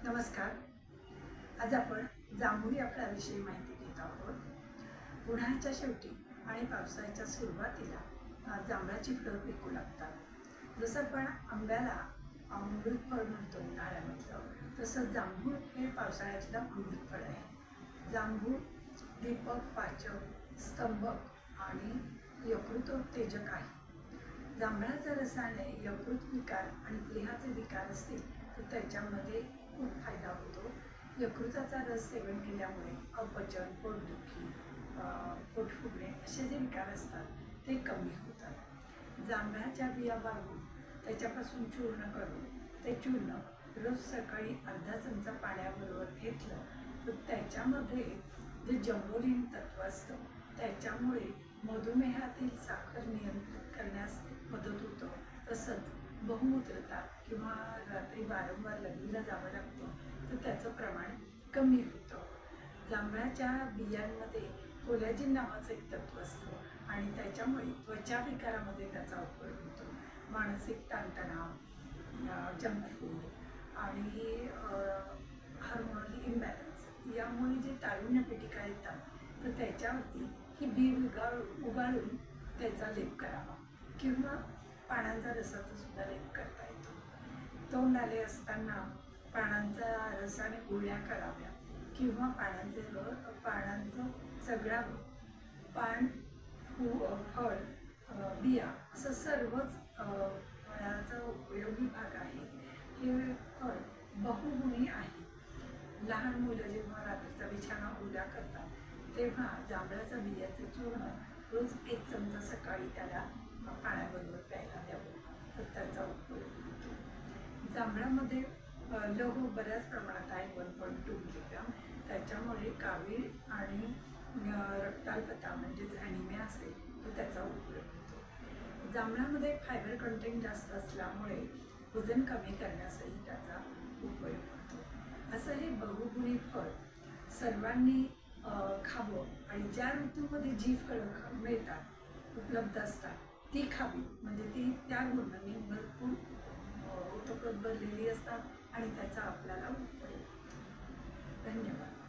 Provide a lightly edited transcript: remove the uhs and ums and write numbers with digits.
नमस्कार. आज आपण जांभूळ या फळाविषयी माहिती घेत आहोत. उन्हाळ्याच्या शेवटी आणि पावसाळ्याच्या सुरुवातीला जांभळाची फळं पिकू लागतात. जसं आपण आंब्याला अमृत फळ म्हणतो उन्हाळ्यामधलं, तसं जांभूळ हे पावसाळ्यातलं अमृत फळ आहे. जांभूळ दीपक, पाचक, स्तंभक आणि यकृतोत्तेजक आहे. जांभळाच्या रसाने यकृत विकार आणि प्लीहाचे विकार असतील तर त्याच्यामध्ये खूप फायदा होतो. यकृताचा रस सेवन केल्यामुळे अपचन, पोटदुखी, पोट फुगणे असे जे विकार असतात ते कमी होतात. जांभळाच्या बिया बाळगून त्याच्यापासून चूर्ण करून ते चूर्ण रोज सकाळी अर्धा चमचा पाण्याबरोबर घेतलं तर त्याच्यामध्ये जे जंबोलिन तत्व असतं त्याच्यामुळे मधुमेहातील साखर नियंत्रित करण्यास मदत होतं. तसंच बहुमूत्रता किंवा रात्री वारंवार लघवीला जावं लागतं तर त्याचं प्रमाण कमी होतं. जांभळाच्या बियांमध्ये कोलॅजिन नावाचं एक तत्व असतं आणि त्याच्यामुळे त्वचा विकारामध्ये त्याचा उपयोग होतो. मानसिक ताणतणाव, जंक फूड आणि हार्मोनल इम्बॅलन्स यामुळे जे तारुण्य पेटिका येतात तर त्याच्यावरती ही बी उगाळून त्याचा लेप करावा किंवा पानांचा रसाचा सुद्धा लेप करता येतो. तोंड आले असताना पानांचा रसाने गुळण्या कराव्या किंवा पानांचं सगळावं, पान, फळ, बिया असं सर्वच फळाचा उपयोगी भाग आहे. हे फळ बहुगुणी आहे. लहान मुलं जेव्हा रात्रीचा बिछाना ओला करतात तेव्हा जांभळाच्या बियाचं चूर्ण रोज 1 चमचा सकाळी त्याला पाण्याबरोबर प्यायला द्यावं तर त्याचा उपयोग होतो. जांभळामध्ये लोह बऱ्याच प्रमाणात आहे, 1.2 मिलीग्राम. त्याच्यामुळे कावीळ आणि रक्ताल्पता म्हणजेच ॲनिमिया असेल तर त्याचा उपयोग होतो. जांभळामध्ये फायबर कंटेंट जास्त असल्यामुळे वजन कमी करण्यासही त्याचा उपयोग होतो. असं हे बहुगुणी फळ सर्वांनी खावं आणि ज्या ऋतूमध्ये जी फळं मिळतात, उपलब्ध असतात ती खावी. म्हणजे ती त्या गुणांनी भरपूर ओतप्रोत भरलेली असतात आणि त्याचा आपल्याला उपयोग होतो. धन्यवाद.